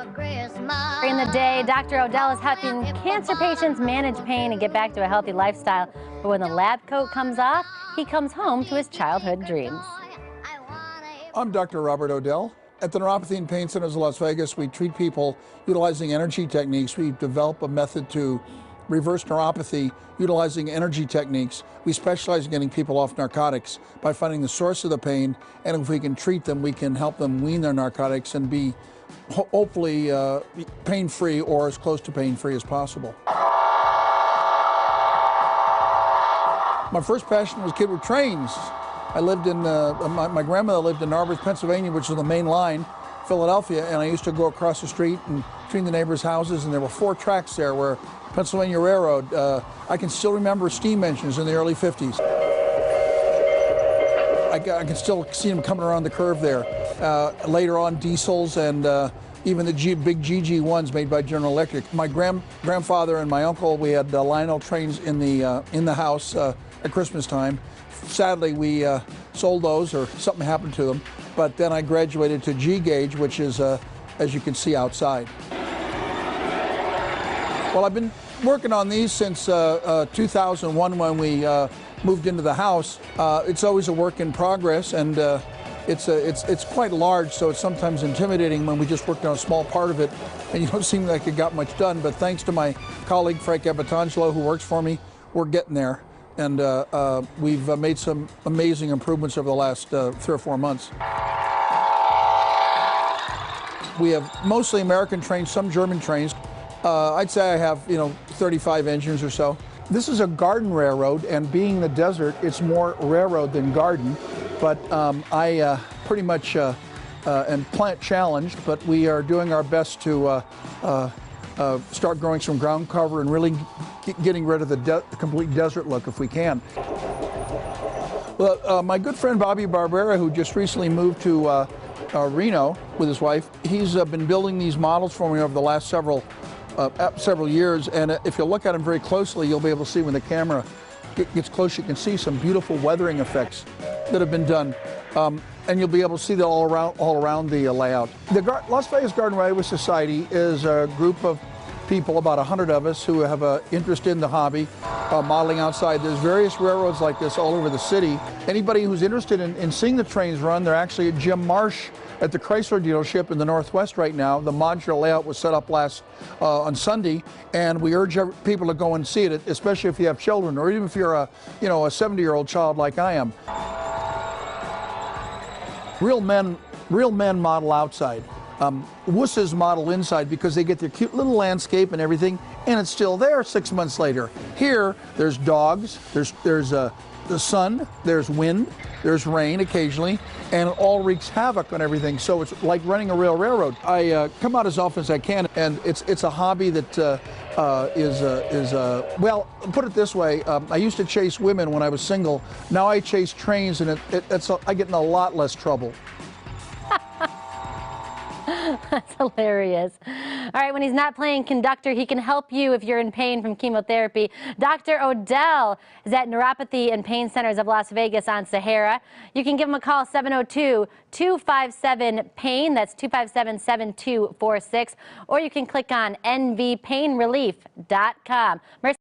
In the day, Dr. Odell is helping cancer patients manage pain and get back to a healthy lifestyle. But when the lab coat comes off, he comes home to his childhood dreams. I'm Dr. Robert Odell. At the Neuropathy and Pain Centers of Las Vegas, we treat people utilizing energy techniques. We've developed a method to reverse neuropathy utilizing energy techniques. We specialize in getting people off narcotics by finding the source of the pain, and if we can treat them, we can help them wean their narcotics and be hopefully pain-free or as close to pain-free as possible. My first passion was a kid with trains. I lived in, my grandmother lived in Narberth, Pennsylvania, which is the main line, Philadelphia, and I used to go across the street and between the neighbors' houses, and there were 4 tracks there where Pennsylvania Railroad. I can still remember steam engines in the early 50s. I can still see them coming around the curve there. Later on, diesels and even the big GG1s made by General Electric. My grandfather and my uncle, we had Lionel trains in the house at Christmas time. Sadly, we sold those, or something happened to them. But then I graduated to G-gauge, which is, as you can see outside. Well, I've been working on these since 2001 when we moved into the house. It's always a work in progress, and it's quite large, so it's sometimes intimidating when we just worked on a small part of it, and you don't seem like it got much done. But thanks to my colleague Frank Abitangelo, who works for me, we're getting there. And we've made some amazing improvements over the last 3 or 4 months. We have mostly American trains, some German trains. I'd say I have, 35 engines or so. This is a garden railroad, and being the desert, it's more railroad than garden. But I pretty much am plant challenged, but we are doing our best to start growing some ground cover and really getting rid of the complete desert look if we can. Well, my good friend Bobby Barbera, who just recently moved to Reno with his wife, he's been building these models for me over the last several years, and if you look at them very closely, you'll be able to see when the camera gets close, you can see some beautiful weathering effects that have been done. And you'll be able to see that all around the layout. The Las Vegas Garden Railway Society is a group of people, about 100 of us, who have an interest in the hobby, modeling outside. There's various railroads like this all over the city. Anybody who's interested in seeing the trains run, they're actually at Jim Marsh at the Chrysler dealership in the Northwest right now. The modular layout was set up on Sunday, and we urge people to go and see it, especially if you have children, or even if you're a 70-year-old child like I am. Real men model outside. Wusses model inside because they get their cute little landscape and everything, and it's still there 6 months later. Here, there's dogs, there's the sun, there's wind, there's rain occasionally, and it all wreaks havoc on everything. So it's like running a real railroad. I come out as often as I can, and it's a hobby that well, put it this way, I used to chase women when I was single. Now I chase trains, and I get in a lot less trouble. That's hilarious. All right, when he's not playing conductor, he can help you if you're in pain from chemotherapy. Dr. Odell is at Neuropathy and Pain Centers of Las Vegas on Sahara. You can give him a call, 702-257-PAIN. That's 257-7246. Or you can click on nvpainrelief.com.